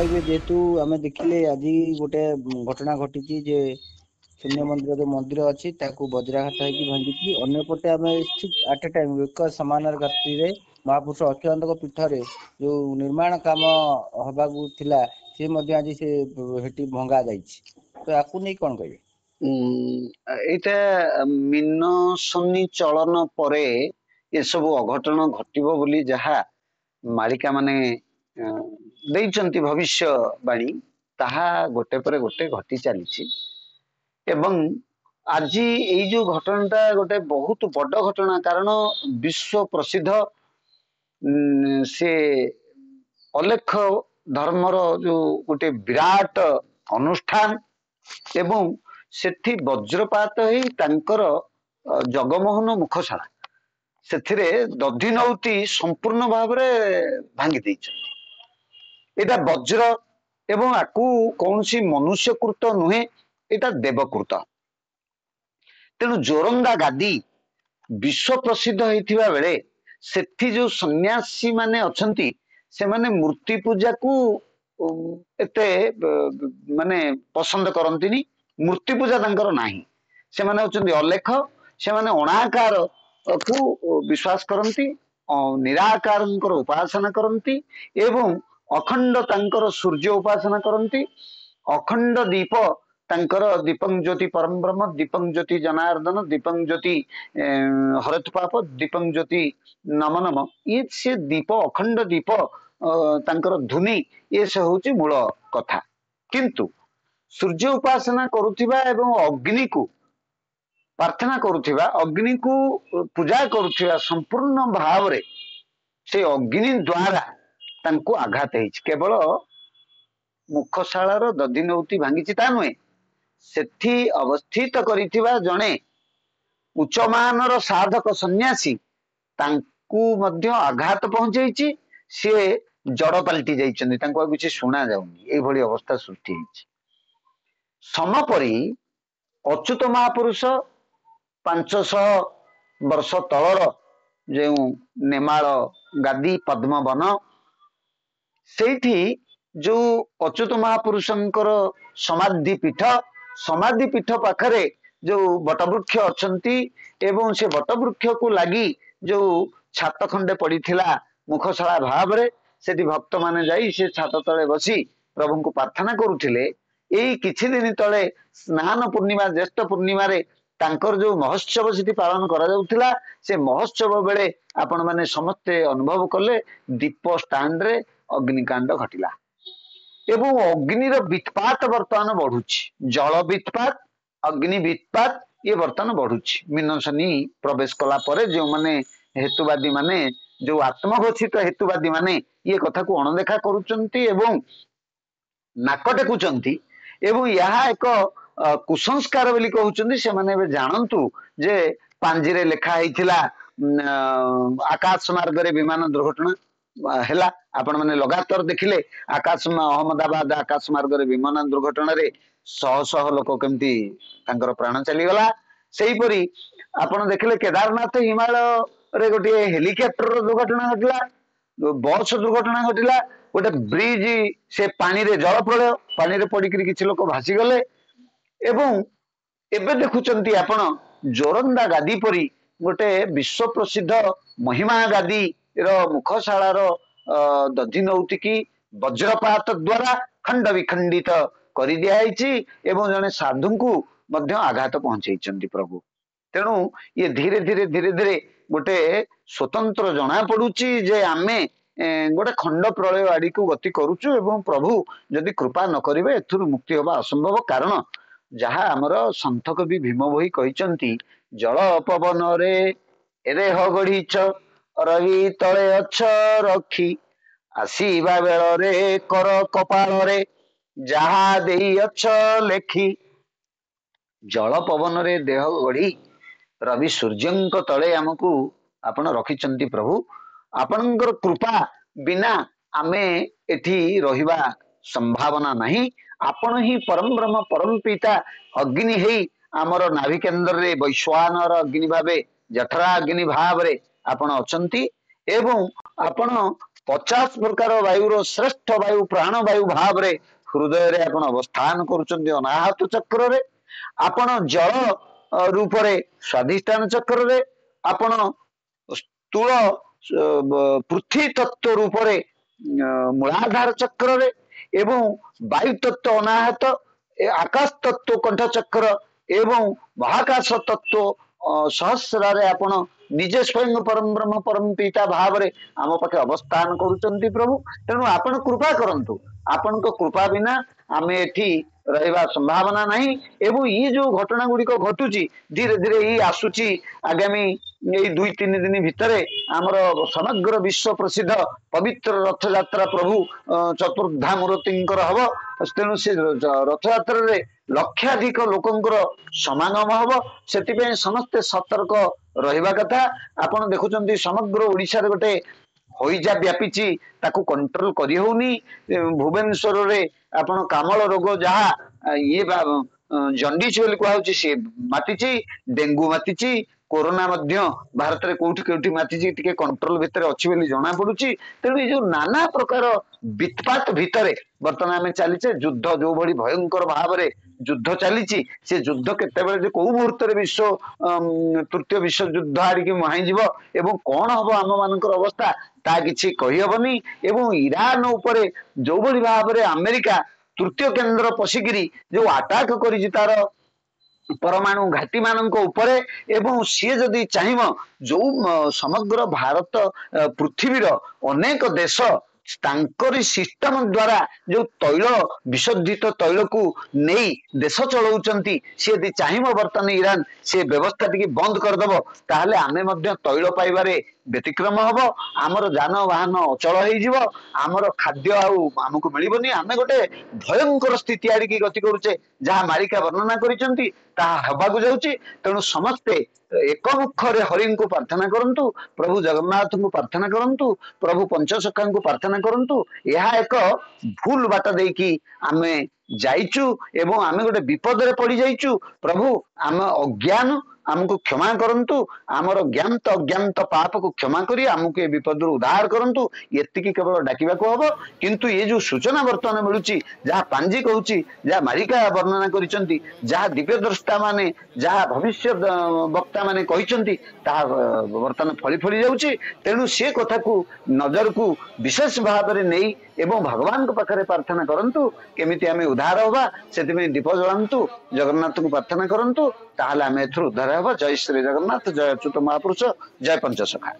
କହିବେ जेहेतु आमे देखिले आज गोटे घटना घटी जे शून्य मंदिर जो मंदिर अच्छी वज्राघात होगी भांगी अंपटे आम ठीक आट ए टाइम एक समान गति महापुरुष अच्युतानंद पीठरे जो निर्माण काम हवा थिला सी आज से भंगा जाइए तो आपको नहीं कौन कहे एटा मीन शनि चलन परे ये सब अघटन घटिबो बोली जहा मालिका माने देइचंती भविष्यवाणी ताहा गोटे पर गोटे घटी चली एवं आज ये जो घटनाटा गोटे बहुत बड़ घटना कारण विश्व प्रसिद्ध से अलेख धर्मर जो गोटे विराट अनुष्ठान एवं सेठी वज्रपात ही तांकर जगमोहन मुखशाला से दधिनौती संपूर्ण भाव भांगी देइछन्ति। एटा वज्र एवं आकु कौन सी मनुष्यकृत नुहे एटा देवकृत तेणु जोरंदा गादी विश्व प्रसिद्ध होइथिबा बेले सेठी जो सन्यासी माने अछंती से माने मूर्ति पूजा को एते माने पसंद करंतिनी मूर्ति पूजा तांकर नाही से माने होचंती अलेख से माने अणाकार को विश्वास करंती निराकार उपासना करंती एवं अखंड तांकर सूर्य उपासना करंती अखंड दीप तांकर दीपं ज्योति परम ब्रह्म दीपं ज्योति जनार्दन दीपं ज्योति हरत पाप दीपं ज्योति नम नम ये से दीप अखंड दीप तांकर धुनी ये से होची मूल कथा किंतु सूर्य उपासना करुथिबा एवं अग्नि को प्रार्थना करुथिबा अग्नि को पूजा करुथिबा संपूर्ण भाव रे से अग्नि द्वारा तांको आघात हेछि केवल मुखशालार दधिनौती भांगिछि ता नुहे सेठी अवस्थित करिथिबा जणे उच्चमानर साधक सन्यासी तांकु मध्य आघात पहुंचैछि से जड़ पलटि जाइछन्ति तांको किछि सुना जाउनी एई भली अवस्था सृष्टि हेछि समपरि अच्युत महापुरुष 500 वर्ष तलर जो नेमाल गादी पद्मवन सेठी जो अच्युत महापुरुषंकर समाधि पीठ पाखरे जो बटवृक्ष अछंती एवं से बटवृक्ष को लगी जो छात खंडे पड़ीथिला मुखशाला भाव रे सेठी भक्त माने जाई से छात तले बसी प्रभु को प्रार्थना करुथिले एई किछि दिन तले स्नान पूर्णिमा ज्येष्ठ पूर्णिमा रे तांकर जो महोत्सव सेठी पालन करा जाउथिला से महोत्सव बेले आपण माने समस्ते अनुभव कले दीप स्टैंड रे अग्निकांड घटिला एवं अग्निर वित्पात वर्तमान बढ़ुछि जल वित्पात अग्नि वित्पात ये वर्तमान बढ़ुछि मीन शनि प्रवेश कला परे जो माने हेतुवादी माने जो आत्मघोषित हेतुवादी माने ये कथा को अणदेखा करूचंती एवं नाक टेकुचंती एवं यह एक कुसंस्कार बोली कहउचंती से माने जानतु जे पांजी रे लेखा हेथिला आकाश मार्ग रे विमान दुर्घटना हेला आपण माने लगातार देखिले आकाश अहमदाबाद आकाश मार्ग रे विमान दुर्घटना रे शह शह लोक केमती तांकर प्राण चली गला सेही परी आपण देखिले केदारनाथ हिमालय रे गोटे हेलिकॉप्टर दुर्घटना घटला बस दुर्घटना घटिला गोटे ब्रिज से पानी रे जल प्रलय पानी रे पड़िकरी किछि लोक भासी गले एवं एबे देखुचंती आपण जोरंदा गादी परी गोटे विश्व प्रसिद्ध महिमा गादी रो मुखशाला रो दधिनौती की वज्रपात द्वारा खंड विखंडित करि दियाइछि एवं जने साधु को मध्य आघात पहुंचैचंती प्रभु तेणु ये धीरे धीरे गोटे स्वतंत्र जना पड़ुची जे आमे गोटे खंड प्रलय आड़ी को गति करुचु एवं प्रभु जदि कृपा न करिवे एथुरु मुक्ति होबा असंभव कारण जहा आमर संत कवि भीम भोई कहिचंती जल पवन रे एरे ह गढ़ीच रवि तले अछ रखी आसीबा बेल रे कर कपाल रे जहा देई अछ लेखी जल पवन रे देह गढ़ी रवि सूर्यंक तले आमको आपण रखिचंती प्रभु आपणकर कृपा बिना आमे एठी रहिबा संभावना नहीं आपण ही परम ब्रह्म परम पिता अग्नि हेई आमर नाभि केंद्र रे वैश्वानर अग्नि भावे जठरा अग्नि भाव रे आपण अछंती एवं आपण 50 प्रकार वायुर श्रेष्ठ वायु प्राण वायु भाव रे हृदय रे आपण अवस्थान करुचंदी अनाहत चक्र रे आपण जल रूप रे स्वाधिष्ठान चक्र रे आपण स्थूल पृथ्वी तत्व रूप रे मूलाधार चक्र रे एवं वायु तत्व अनाहत आकाश तत्व कंठ चक्र एवं महाकाश तत्व सहस्रारे आपण निजे स्वयं परम ब्रह्म परम पिता भाव रे आम पाखे अवस्थान करुचंती प्रभु तेणु आपण कृपा करंतु आपण कृपा बिना आमे एठी रहबा संभावना नहीं एवं ये जो घटना गुड़िक घटुची धीरे धीरे ये आसुची आगामी यही 2-3 दिन भितरे आमर समग्र विश्व प्रसिद्ध पवित्र रथ यात्रा प्रभु चतुर्धा मूर्तिंकर हब तेणु से रथ यात्रा रे लक्षाधिक लोकंकर समागम हब से समस्ते सतर्क रहिबा कथा आपण देखुचंती समग्र ओडिशा रे गोटे हईजा व्यापीची ताकू कंट्रोल करी होनी भुवनेश्वर रे आपण कामल रोग जहा ये जंडिस बोली कहउची से मातिची डेंगू मातिची कोरोना मध्य भारत रे कोठी कोठी मातिची टिके कंट्रोल भितर अछि बोली जणा पडुची तेणु ये जो नाना प्रकार वित्पात भितरे वर्तमान आमे चलीचे युद्ध जो भली भयंकर भाव रे युद्ध चलीची से युद्ध केतेबेले जे को मुहूर्त रे विश्व तृतीय विश्व युद्ध आड़िकी मुहाई जीव एवं कौन हम आम मानकर अवस्था ता किछि कहि हबनी एवं ईरान उपरे जो भली भाव रे अमेरिका तृतीय केंद्र पशिगिरी जो अटैक करिछि तार परमाणु घाटी मानक उपरे एवं सी जदि चाहिब जो समग्र भारत पृथ्वीर अनेक देश तांकरी सिस्टम द्वारा जो तैल विशोधित तैल को नहीं देश चलाउचंती सी यदि चाहिब बर्तमान ईरान से व्यवस्था टी बंद करदब ताहले आमे मध्य तैल पाइबारे व्यतिक्रम हब आमर जानवाहन अचल हो आमर खाद्य आमको मिलबनी आमे गोटे भयंकर स्थिति आड़िकी गति करुचे जहाँ मारिका वर्णना करिसेंती ताहा हेबाकु जाउची तेणु समस्ते एकमुख रे हरि को प्रार्थना करंतु प्रभु जगन्नाथ को प्रार्थना करंतु प्रभु पंचसखा को प्रार्थना करंतु यह एक भूल बाट देकी आमे जाइचु एवं आमे गोटे विपद रे पड़ी जाइचु प्रभु आम अज्ञान आमको क्षमा करंतु आमर ज्ञात अज्ञात पाप को क्षमा करी आमको ये विपद उद्धार करंतु एतिकी केवल डाकिबा को हबो किंतु ये जो सूचना वर्तमान मिलुची जहाँ पांजी कहूची जहाँ मारिका वर्णना करिसेंती जहाँ दिव्य द्रष्टा माने जहाँ भविष्य वक्ता माने कहिसेंती ता वर्तमान फली फली जाउची तेणु से कथा को नजर को विशेष भाव में नहीं एवं भगवान को पाखरे प्रार्थना करंतु केमिति आमे उद्धार होबा सेति दीप जलांतु जगन्नाथ को प्रार्थना करंतु ताहले आमे एथुर उद्धार होबा। जय श्री जगन्नाथ जय अच्युत महापुरुष जय पंचसखा।